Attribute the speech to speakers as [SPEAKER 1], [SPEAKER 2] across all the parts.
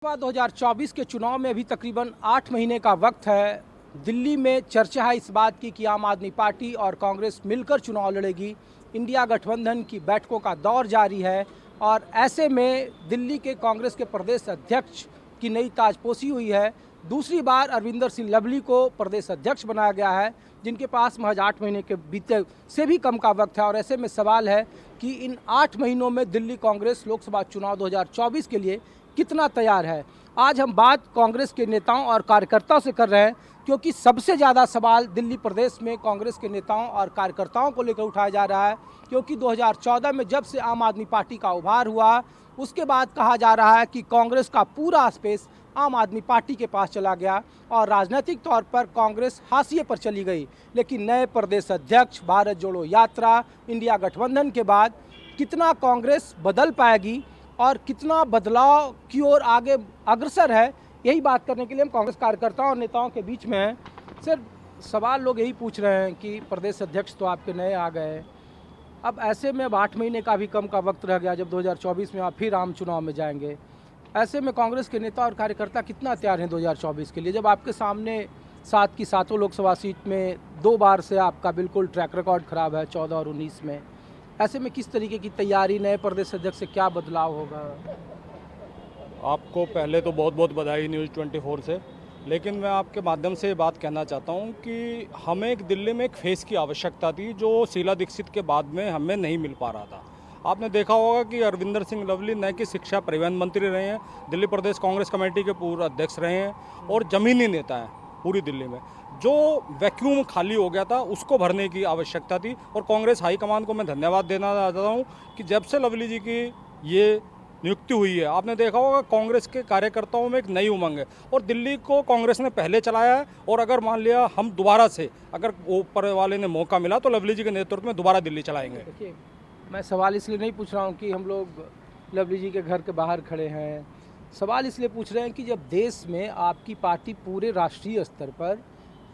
[SPEAKER 1] 2024 के चुनाव में अभी तकरीबन 8 महीने का वक्त है। दिल्ली में चर्चा है इस बात की कि आम आदमी पार्टी और कांग्रेस मिलकर चुनाव लड़ेगी। इंडिया गठबंधन की बैठकों का दौर जारी है और ऐसे में दिल्ली के कांग्रेस के प्रदेश अध्यक्ष की नई ताजपोशी हुई है। दूसरी बार अरविंदर सिंह लवली को प्रदेश अध्यक्ष बनाया गया है, जिनके पास महज 8 महीने के बीते से भी कम का वक्त है। और ऐसे में सवाल है कि इन 8 महीनों में दिल्ली कांग्रेस लोकसभा चुनाव 2024 के लिए कितना तैयार है। आज हम बात कांग्रेस के नेताओं और कार्यकर्ताओं से कर रहे हैं, क्योंकि सबसे ज़्यादा सवाल दिल्ली प्रदेश में कांग्रेस के नेताओं और कार्यकर्ताओं को लेकर उठाया जा रहा है। क्योंकि 2014 में जब से आम आदमी पार्टी का उभार हुआ, उसके बाद कहा जा रहा है कि कांग्रेस का पूरा स्पेस आम आदमी पार्टी के पास चला गया और राजनीतिक तौर पर कांग्रेस हाशिए पर चली गई। लेकिन नए प्रदेश अध्यक्ष, भारत जोड़ो यात्रा, इंडिया गठबंधन के बाद कितना कांग्रेस बदल पाएगी और कितना बदलाव की ओर आगे अग्रसर है, यही बात करने के लिए हम कांग्रेस कार्यकर्ताओं और नेताओं के बीच में हैं। सर, सवाल लोग यही पूछ रहे हैं कि प्रदेश अध्यक्ष तो आपके नए आ गए, अब ऐसे में अब 8 महीने का भी कम का वक्त रह गया जब 2024 में आप फिर आम चुनाव में जाएंगे। ऐसे में कांग्रेस के नेता और कार्यकर्ता कितना तैयार हैं 2024 के लिए, जब आपके सामने 7 की 7 लोकसभा सीट में 2 बार से आपका बिल्कुल ट्रैक रिकॉर्ड खराब है 14 और 19 में। ऐसे में किस तरीके की तैयारी, नए प्रदेश अध्यक्ष से क्या बदलाव होगा?
[SPEAKER 2] आपको पहले तो बहुत बहुत बधाई न्यूज़ 24 से। लेकिन मैं आपके माध्यम से ये बात कहना चाहता हूँ कि हमें एक दिल्ली में एक फेस की आवश्यकता थी, जो शीला दीक्षित के बाद में हमें नहीं मिल पा रहा था। आपने देखा होगा कि अरविंदर सिंह लवली न कि शिक्षा परिवहन मंत्री रहे हैं, दिल्ली प्रदेश कांग्रेस कमेटी के पूर्व अध्यक्ष रहे हैं और ज़मीनी नेता हैं पूरी दिल्ली में। जो वैक्यूम खाली हो गया था उसको भरने की आवश्यकता थी और कांग्रेस हाईकमान को मैं धन्यवाद देना चाहता हूँ कि जब से लवली जी की ये नियुक्ति हुई है, आपने देखा होगा कांग्रेस के कार्यकर्ताओं में एक नई उमंग है और दिल्ली को कांग्रेस ने पहले चलाया है। और अगर मान लिया हम दोबारा से, अगर ऊपर वाले ने मौका मिला तो लवली जी के नेतृत्व में दोबारा दिल्ली चलाएंगे।
[SPEAKER 1] देखिए, मैं सवाल इसलिए नहीं पूछ रहा हूँ कि हम लोग लवली जी के घर के बाहर खड़े हैं। सवाल इसलिए पूछ रहे हैं कि जब देश में आपकी पार्टी पूरे राष्ट्रीय स्तर पर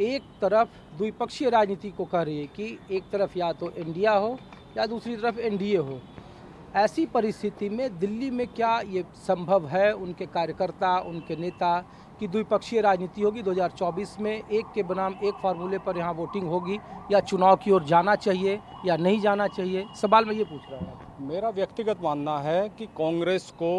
[SPEAKER 1] एक तरफ द्विपक्षीय राजनीति को कह रही है कि एक तरफ या तो इंडिया हो या दूसरी तरफ एनडीए हो, ऐसी परिस्थिति में दिल्ली में क्या ये संभव है, उनके कार्यकर्ता, उनके नेता, कि द्विपक्षीय राजनीति होगी 2024 में, एक के बनाम एक फार्मूले पर यहाँ वोटिंग होगी, या चुनाव की ओर जाना चाहिए या नहीं जाना चाहिए? सवाल मैं ये पूछ रहा हूँ।
[SPEAKER 2] मेरा व्यक्तिगत मानना है कि कांग्रेस को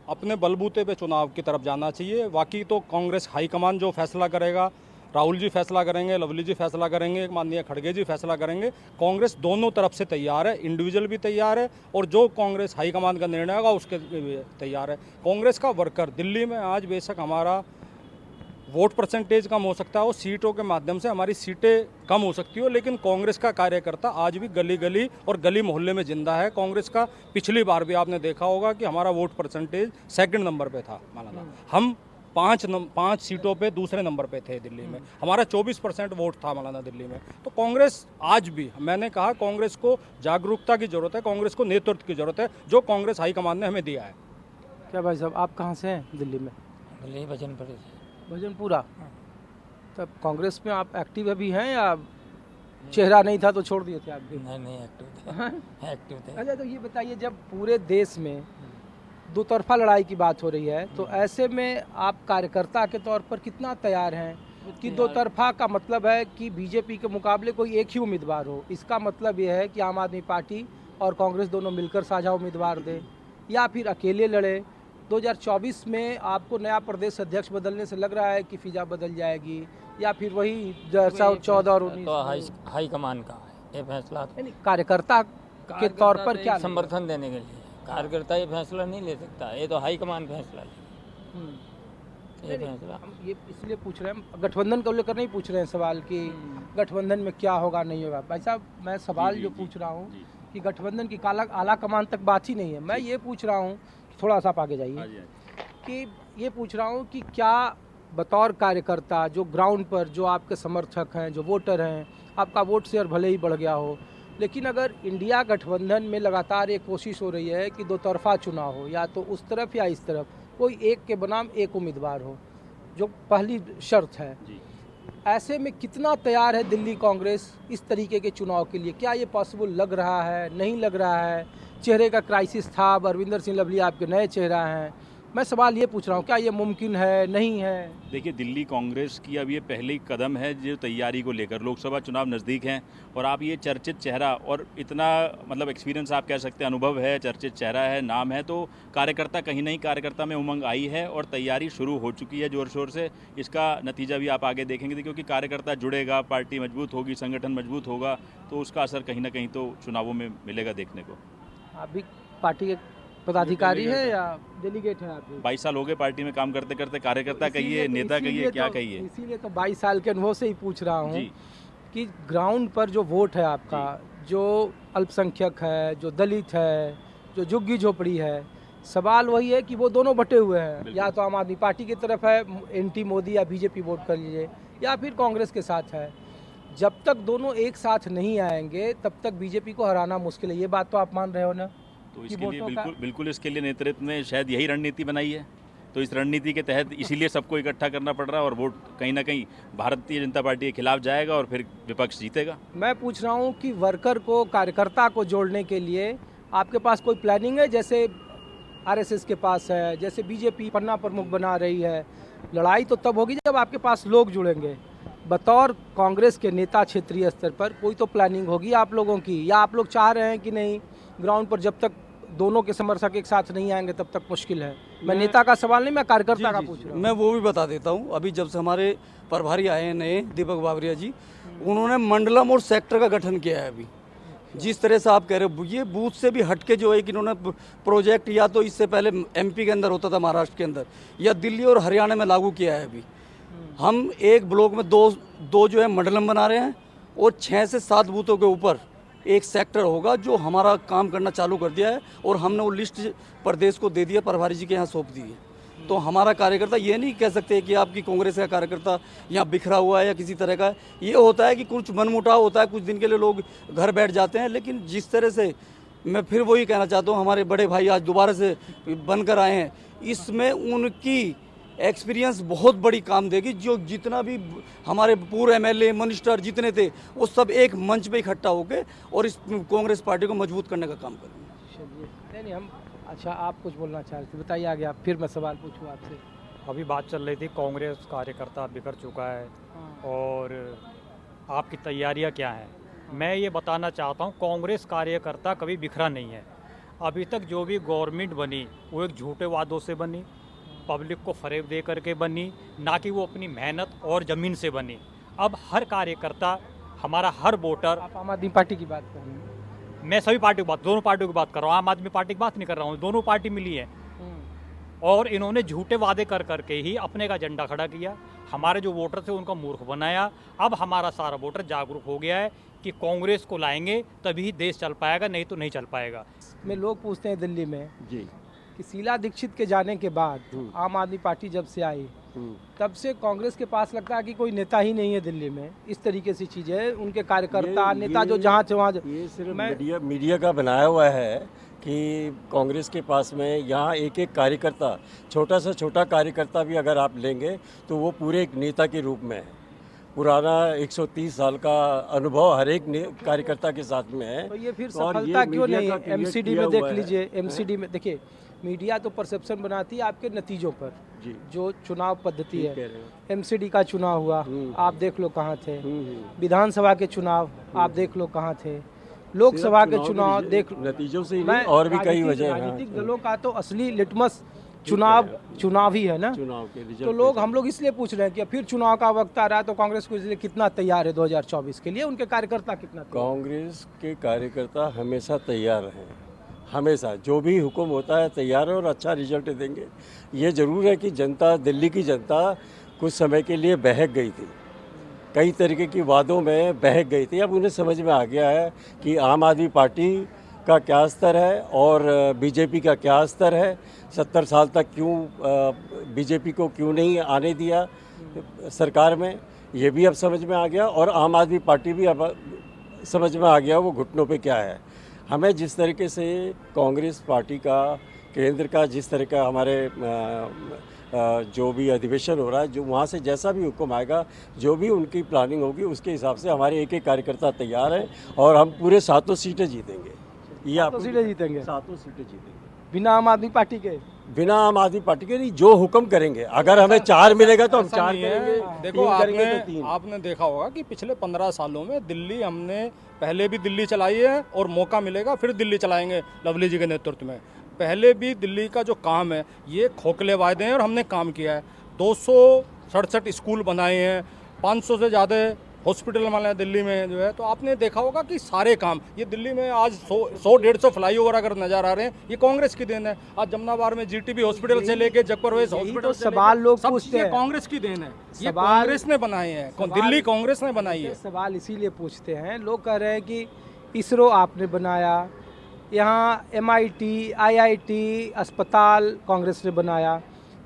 [SPEAKER 2] अपने बलबूते पे चुनाव की तरफ जाना चाहिए। बाकी तो कांग्रेस हाईकमान जो फैसला करेगा, राहुल जी फैसला करेंगे, लवली जी फैसला करेंगे, माननीय खड़गे जी फैसला करेंगे। कांग्रेस दोनों तरफ से तैयार है, इंडिविजुअल भी तैयार है और जो कांग्रेस हाईकमान का निर्णय होगा उसके लिए तैयार है। कांग्रेस का वर्कर दिल्ली में आज बेशक हमारा वोट परसेंटेज कम हो सकता है और सीटों के माध्यम से हमारी सीटें कम हो सकती हो, लेकिन कांग्रेस का कार्यकर्ता आज भी गली गली और गली मोहल्ले में जिंदा है। कांग्रेस का पिछली बार भी आपने देखा होगा कि हमारा वोट परसेंटेज 2nd नंबर पे था माना, हम 5 सीटों पे दूसरे नंबर पे थे दिल्ली में, हमारा 24% वोट था मौलाना दिल्ली में। तो कांग्रेस आज भी, मैंने कहा, कांग्रेस को जागरूकता की जरूरत है, कांग्रेस को नेतृत्व की जरूरत है, जो कांग्रेस हाईकमान ने हमें दिया है।
[SPEAKER 1] क्या भाई साहब, आप कहाँ से हैं दिल्ली में?
[SPEAKER 3] दिल्ली भजनपुर।
[SPEAKER 1] भजनपुरा। तब कांग्रेस में आप एक्टिव अभी हैं या चेहरा नहीं था तो छोड़ दिए थे आप भी?
[SPEAKER 3] नहीं एक्टिव थे, एक्टिव थे।
[SPEAKER 1] अच्छा, तो ये बताइए, जब पूरे देश में दो तरफा लड़ाई की बात हो रही है, तो ऐसे में आप कार्यकर्ता के तौर पर कितना तैयार हैं कि दो तरफा का मतलब है कि बीजेपी के मुकाबले कोई एक ही उम्मीदवार हो? इसका मतलब ये है कि आम आदमी पार्टी और कांग्रेस दोनों मिलकर साझा उम्मीदवार दें या फिर अकेले लड़े? 2024 में आपको नया प्रदेश अध्यक्ष बदलने से लग रहा है कि फिजा बदल जाएगी या फिर वही 14 और 19?
[SPEAKER 3] तो हाई कमान का ये फैसला,
[SPEAKER 1] कार्यकर्ता के तौर पर क्या
[SPEAKER 3] समर्थन देने के लिए कार्यकर्ता ये फैसला नहीं ले सकता, ये तो हाई कमान फैसला ले। ये फैसला
[SPEAKER 1] हम ये इसलिए पूछ रहे हैं, गठबंधन को लेकर नहीं पूछ रहे हैं सवाल कि गठबंधन में क्या होगा नहीं होगा। भाई साहब, मैं सवाल जो पूछ रहा हूँ कि गठबंधन की आला कमान तक बात ही नहीं है। मैं ये पूछ रहा हूँ, थोड़ा सा आप आगे जाइए, कि ये पूछ रहा हूँ कि क्या बतौर कार्यकर्ता, जो ग्राउंड पर जो आपके समर्थक हैं, जो वोटर हैं, आपका वोट शेयर भले ही बढ़ गया हो, लेकिन अगर इंडिया गठबंधन में लगातार एक कोशिश हो रही है कि दो तरफा चुनाव हो, या तो उस तरफ या इस तरफ, कोई एक के बनाम एक उम्मीदवार हो, जो पहली शर्त है, ऐसे में कितना तैयार है दिल्ली कांग्रेस इस तरीके के चुनाव के लिए? क्या ये पॉसिबल लग रहा है, नहीं लग रहा है? चेहरे का क्राइसिस था, अब अरविंदर सिंह लवली आपके नए चेहरा हैं, मैं सवाल ये पूछ रहा हूँ, क्या ये मुमकिन है, नहीं है?
[SPEAKER 4] देखिए, दिल्ली कांग्रेस की अब ये पहली कदम है जो तैयारी को लेकर। लोकसभा चुनाव नज़दीक हैं और आप ये चर्चित चेहरा और इतना मतलब एक्सपीरियंस आप कह सकते हैं, अनुभव है, चर्चित चेहरा है, नाम है, तो कार्यकर्ता कहीं नहीं, कार्यकर्ता में उमंग आई है और तैयारी शुरू हो चुकी है ज़ोर शोर से। इसका नतीजा भी आप आगे देखेंगे, क्योंकि कार्यकर्ता जुड़ेगा, पार्टी मजबूत होगी, संगठन मजबूत होगा, तो उसका असर कहीं ना कहीं तो चुनावों में मिलेगा देखने को।
[SPEAKER 1] आप भी पार्टी के पदाधिकारी है या डेलीगेट हैं आप भी?
[SPEAKER 4] 22 साल हो गए पार्टी में काम करते करते। कार्यकर्ता कहिए, नेता कहिए, क्या कहिए।
[SPEAKER 1] इसीलिए तो 22 साल के अनुभव से ही पूछ रहा हूँ
[SPEAKER 4] जी।
[SPEAKER 1] कि ग्राउंड पर जो वोट है आपका, जो अल्पसंख्यक है, जो दलित है, जो झुग्गी झोपड़ी है, सवाल वही है कि वो दोनों बटे हुए हैं। या तो आम आदमी पार्टी की तरफ है, एंटी मोदी या बीजेपी वोट कर लीजिए, या फिर कांग्रेस के साथ है। जब तक दोनों एक साथ नहीं आएंगे तब तक बीजेपी को हराना मुश्किल है। ये बात तो आप मान रहे हो ना?
[SPEAKER 4] तो इसके लिए बिल्कुल इसके लिए नेतृत्व ने शायद यही रणनीति बनाई है। तो इस रणनीति के तहत इसीलिए सबको इकट्ठा करना पड़ रहा है और वोट कहीं ना कहीं भारतीय जनता पार्टी के खिलाफ जाएगा और फिर विपक्ष जीतेगा।
[SPEAKER 1] मैं पूछ रहा हूँ कि वर्कर को, कार्यकर्ता को जोड़ने के लिए आपके पास कोई प्लानिंग है? जैसे आरएसएस के पास है, जैसे बीजेपी पन्ना प्रमुख बना रही है। लड़ाई तो तब होगी जब आपके पास लोग जुड़ेंगे। बतौर कांग्रेस के नेता क्षेत्रीय स्तर पर कोई तो प्लानिंग होगी आप लोगों की, या आप लोग चाह रहे हैं कि नहीं, ग्राउंड पर जब तक दोनों के समर्थक एक साथ नहीं आएंगे तब तक मुश्किल है? मैं नेता का सवाल नहीं, मैं कार्यकर्ता का पूछ रहा हूँ।
[SPEAKER 5] मैं वो भी बता देता हूँ। अभी जब से हमारे प्रभारी आए हैं नए, दीपक बावरिया जी, उन्होंने मंडलम और सेक्टर का गठन किया है। अभी जिस तरह से आप कह रहे हो, ये बूथ से भी हटके जो है कि इन्होंने प्रोजेक्ट या तो इससे पहले एमपी के अंदर होता था, महाराष्ट्र के अंदर, या दिल्ली और हरियाणा में लागू किया है। अभी हम एक ब्लॉक में दो जो है मंडलम बना रहे हैं और 6 से 7 बूथों के ऊपर एक सेक्टर होगा जो हमारा काम करना चालू कर दिया है। और हमने वो लिस्ट प्रदेश को दे दिया, प्रभारी जी के यहाँ सौंप दी है। तो हमारा कार्यकर्ता ये नहीं कह सकते कि आपकी कांग्रेस का कार्यकर्ता यहाँ बिखरा हुआ है या किसी तरह का। ये होता है कि कुछ मनमुटाव होता है, कुछ दिन के लिए लोग घर बैठ जाते हैं। लेकिन जिस तरह से, मैं फिर वही कहना चाहता हूँ, हमारे बड़े भाई आज दोबारा से बनकर आए हैं, इसमें उनकी एक्सपीरियंस बहुत बड़ी काम देगी। जो जितना भी हमारे पूर्व एमएलए, मिनिस्टर जितने थे, वो सब एक मंच पे इकट्ठा होके और इस कांग्रेस पार्टी को मजबूत करने का काम करेंगे।
[SPEAKER 1] चलिए, नहीं हम, अच्छा आप कुछ बोलना चाह रहे थे, बताइए आगे आप, फिर मैं सवाल पूछूँ आपसे।
[SPEAKER 6] अभी बात चल रही थी कांग्रेस कार्यकर्ता बिखर चुका है और आपकी तैयारियां क्या हैं। मैं ये बताना चाहता हूँ, कांग्रेस कार्यकर्ता कभी बिखरा नहीं है। अभी तक जो भी गवर्नमेंट बनी वो एक झूठे वादों से बनी, पब्लिक को फरेब दे करके बनी, ना कि वो अपनी मेहनत और ज़मीन से बनी। अब हर कार्यकर्ता, हमारा हर वोटर,
[SPEAKER 1] आप आम आदमी पार्टी की बात कर रहे हैं?
[SPEAKER 6] मैं सभी पार्टी की बात, दोनों पार्टियों की बात कर रहा हूँ, आम आदमी पार्टी की बात नहीं कर रहा हूँ। दोनों पार्टी मिली है और इन्होंने झूठे वादे कर करके ही अपने का झंडा खड़ा किया। हमारे जो वोटर थे उनका मूर्ख बनाया। अब हमारा सारा वोटर जागरूक हो गया है कि कांग्रेस को लाएंगे तभी देश चल पाएगा, नहीं तो नहीं चल पाएगा।
[SPEAKER 1] में लोग पूछते हैं दिल्ली में
[SPEAKER 7] जी
[SPEAKER 1] कि शीला दीक्षित के जाने के बाद आम आदमी पार्टी जब से आई तब से कांग्रेस के पास लगता है कि कोई नेता ही नहीं है दिल्ली में। इस तरीके से चीजें, उनके कार्यकर्ता, नेता जो जहाँ से वहाँ।
[SPEAKER 7] ये सिर्फ मीडिया का बनाया हुआ है कि कांग्रेस के पास में यहाँ एक एक कार्यकर्ता, छोटा से छोटा कार्यकर्ता भी अगर आप लेंगे तो वो पूरे एक नेता के रूप में है। पुराना 130 साल का अनुभव हर एक कार्यकर्ता के साथ में है।
[SPEAKER 1] तो ये फिर
[SPEAKER 7] और
[SPEAKER 1] सफलता
[SPEAKER 7] ये
[SPEAKER 1] क्यों
[SPEAKER 7] मीडिया
[SPEAKER 1] नहीं?
[SPEAKER 7] का create
[SPEAKER 1] एमसीडी
[SPEAKER 7] किया
[SPEAKER 1] में देख
[SPEAKER 7] हुआ है।
[SPEAKER 1] लीजिए, एमसीडी में देखिए, मीडिया तो परसेप्शन बनाती है आपके नतीजों पर,
[SPEAKER 7] जी
[SPEAKER 1] जो चुनाव पद्धति
[SPEAKER 7] ठीक
[SPEAKER 1] है।
[SPEAKER 7] कह रहे हो।
[SPEAKER 1] एमसीडी का चुनाव हुआ, आप देख लो कहाँ थे। विधानसभा के चुनाव आप देख लो कहाँ थे। लोकसभा के चुनाव देख लो।
[SPEAKER 7] नतीजों से ही
[SPEAKER 1] मैं
[SPEAKER 7] नहीं, और भी कई वजह हैं।
[SPEAKER 1] राजनीतिक दलों का तो असली लिटमस चुनाव ही है ना।
[SPEAKER 7] चुनाव के रिजल्ट
[SPEAKER 1] तो लोग, हम लोग इसलिए पूछ रहे हैं कि फिर चुनाव का वक्त आ रहा है तो कांग्रेस को इसलिए कितना तैयार है 2024 के लिए, उनके कार्यकर्ता कितना तैयार है?
[SPEAKER 7] कांग्रेस के कार्यकर्ता हमेशा तैयार हैं, हमेशा जो भी हुक्म होता है तैयार है और अच्छा रिजल्ट देंगे। ये ज़रूर है कि जनता, दिल्ली की जनता कुछ समय के लिए बहक गई थी, कई तरीके की वादों में बहक गई थी। अब उन्हें समझ में आ गया है कि आम आदमी पार्टी का क्या स्तर है और बीजेपी का क्या स्तर है। 70 साल तक क्यों बीजेपी को क्यों नहीं आने दिया सरकार में, ये भी अब समझ में आ गया। और आम आदमी पार्टी भी अब समझ में आ गया वो घुटनों पे क्या है। हमें जिस तरीके से कांग्रेस पार्टी का, केंद्र का, जिस तरह का हमारे जो भी अधिवेशन हो रहा है, जो वहाँ से जैसा भी हुक्म आएगा, जो भी उनकी प्लानिंग होगी, उसके हिसाब से हमारे एक एक कार्यकर्ता तैयार हैं और हम पूरे 7 सीटें जीतेंगे। ये आप
[SPEAKER 1] सीटें जीतेंगे,
[SPEAKER 7] 7 सीटें जीतेंगे
[SPEAKER 1] बिना आम आदमी पार्टी के।
[SPEAKER 7] बिना आम आदमी पार्टी के नहीं, जो हुक्म करेंगे, अगर हमें 4 मिलेगा तो हम
[SPEAKER 2] ऐसा
[SPEAKER 7] 4
[SPEAKER 2] नहीं है।
[SPEAKER 7] करेंगे,
[SPEAKER 2] देखो
[SPEAKER 7] 3 करेंगे तो
[SPEAKER 2] आपने
[SPEAKER 7] 3।
[SPEAKER 2] आपने देखा होगा कि पिछले 15 सालों में दिल्ली हमने पहले भी दिल्ली चलाई है और मौका मिलेगा फिर दिल्ली चलाएंगे लवली जी के नेतृत्व में। पहले भी दिल्ली का जो काम है ये खोखले वायदे हैं और हमने काम किया है। 267 स्कूल बनाए हैं, 500 से ज़्यादा हॉस्पिटल बना है दिल्ली में जो है। तो आपने देखा होगा कि सारे काम ये दिल्ली में आज 100-150 फ्लाईओवर अगर नजर आ रहे हैं ये कांग्रेस की देन है। आज जमनाबाद में जीटीबी हॉस्पिटल से लेके जगप्रवेश
[SPEAKER 1] यही
[SPEAKER 2] हॉस्पिटल
[SPEAKER 1] तो
[SPEAKER 2] से लेके
[SPEAKER 1] सवाल लोग
[SPEAKER 2] सब
[SPEAKER 1] पूछते
[SPEAKER 2] चीजें
[SPEAKER 1] हैं।
[SPEAKER 2] कांग्रेस की देन है। ये
[SPEAKER 1] सवाल-
[SPEAKER 2] कांग्रेस ने बनाए हैं, दिल्ली कांग्रेस ने बनाई है।
[SPEAKER 1] सवाल इसीलिए पूछते हैं, लोग कह रहे हैं कि इसरो आपने बनाया, यहाँ MIT IIT अस्पताल कांग्रेस ने बनाया,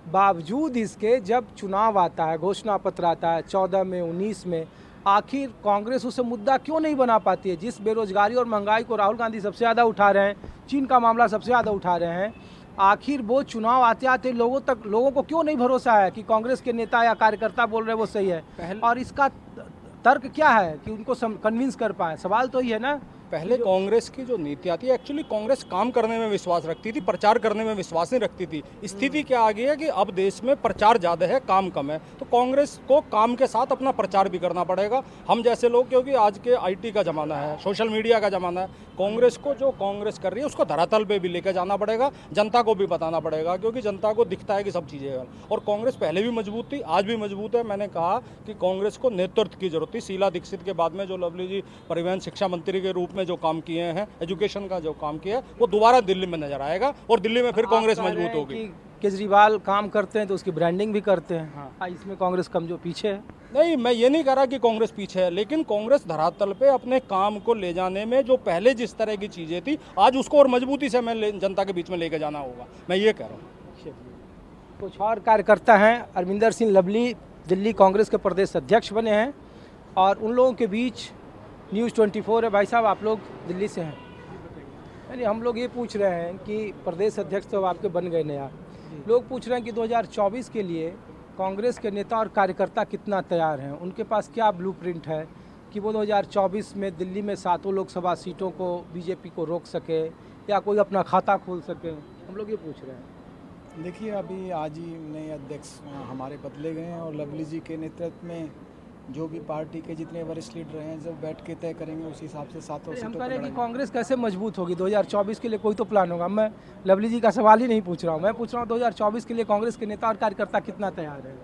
[SPEAKER 1] बावजूद इसके जब चुनाव आता है, घोषणा पत्र आता है 14 में 19 में, आखिर कांग्रेस उसे मुद्दा क्यों नहीं बना पाती है? जिस बेरोजगारी और महंगाई को राहुल गांधी सबसे ज़्यादा उठा रहे हैं, चीन का मामला सबसे ज़्यादा उठा रहे हैं, आखिर वो चुनाव आते आते लोगों को क्यों नहीं भरोसा है कि कांग्रेस के नेता या कार्यकर्ता बोल रहे हैं वो सही है? और इसका तर्क क्या है कि उनको कन्विंस कर पाए? सवाल तो ये है ना।
[SPEAKER 2] पहले कांग्रेस की जो नीति आती है, एक्चुअली कांग्रेस काम करने में विश्वास रखती थी, प्रचार करने में विश्वास नहीं रखती थी। स्थिति क्या आ गई है कि अब देश में प्रचार ज़्यादा है, काम कम है, तो कांग्रेस को काम के साथ अपना प्रचार भी करना पड़ेगा। हम जैसे लोग, क्योंकि आज के IT का ज़माना है, सोशल मीडिया का ज़माना है, कांग्रेस को जो कांग्रेस कर रही है उसको धरातल पे भी लेकर जाना पड़ेगा, जनता को भी बताना पड़ेगा, क्योंकि जनता को दिखता है कि सब चीज़ें हैं। और कांग्रेस पहले भी मजबूत थी, आज भी मजबूत है। मैंने कहा कि कांग्रेस को नेतृत्व की जरूरत थी। शीला दीक्षित के बाद में जो लवली जी परिवहन शिक्षा मंत्री के रूप में जो काम किए हैं, एजुकेशन का जो काम किया है, वो दोबारा दिल्ली में नजर आएगा और दिल्ली में फिर कांग्रेस मजबूत होगी।
[SPEAKER 1] केजरीवाल काम करते हैं तो उसकी ब्रांडिंग भी करते हैं। हाँ, इसमें कांग्रेस कम जो पीछे है।
[SPEAKER 2] नहीं, मैं ये नहीं कह रहा कि कांग्रेस पीछे है, लेकिन कांग्रेस धरातल पे अपने काम को ले जाने में जो पहले जिस तरह की चीज़ें थी, आज उसको और मजबूती से हमें जनता के बीच में लेकर जाना होगा, मैं ये कह रहा हूँ।
[SPEAKER 1] कुछ और कार्यकर्ता हैं। अरविंदर सिंह लवली दिल्ली कांग्रेस के प्रदेश अध्यक्ष बने हैं और उन लोगों के बीच News 24 है। भाई साहब, आप लोग दिल्ली से हैं, यानी हम लोग ये पूछ रहे हैं कि प्रदेश अध्यक्ष तो आपके बन गए नया, लोग पूछ रहे हैं कि 2024 के लिए कांग्रेस के नेता और कार्यकर्ता कितना तैयार हैं, उनके पास क्या ब्लूप्रिंट है कि वो 2024 में दिल्ली में 7 लोकसभा सीटों को बीजेपी को रोक सके या कोई अपना खाता खोल सके? हम लोग ये पूछ रहे हैं।
[SPEAKER 8] देखिए, अभी आज ही नए अध्यक्ष हमारे बदले गए हैं और लवली जी के नेतृत्व में जो भी पार्टी के जितने वरिष्ठ लीडर हैं, जब बैठ के तय करेंगे उसी हिसाब से 7
[SPEAKER 1] हम
[SPEAKER 8] सीटों
[SPEAKER 1] कह
[SPEAKER 8] पर
[SPEAKER 1] रहे हैं कि
[SPEAKER 8] लड़ाई।
[SPEAKER 1] कांग्रेस कैसे मजबूत होगी? 2024 के लिए कोई तो प्लान होगा। मैं लवली जी का सवाल ही नहीं पूछ रहा हूँ, मैं पूछ रहा हूँ 2024 के लिए कांग्रेस के नेता और कार्यकर्ता कितना तैयार है?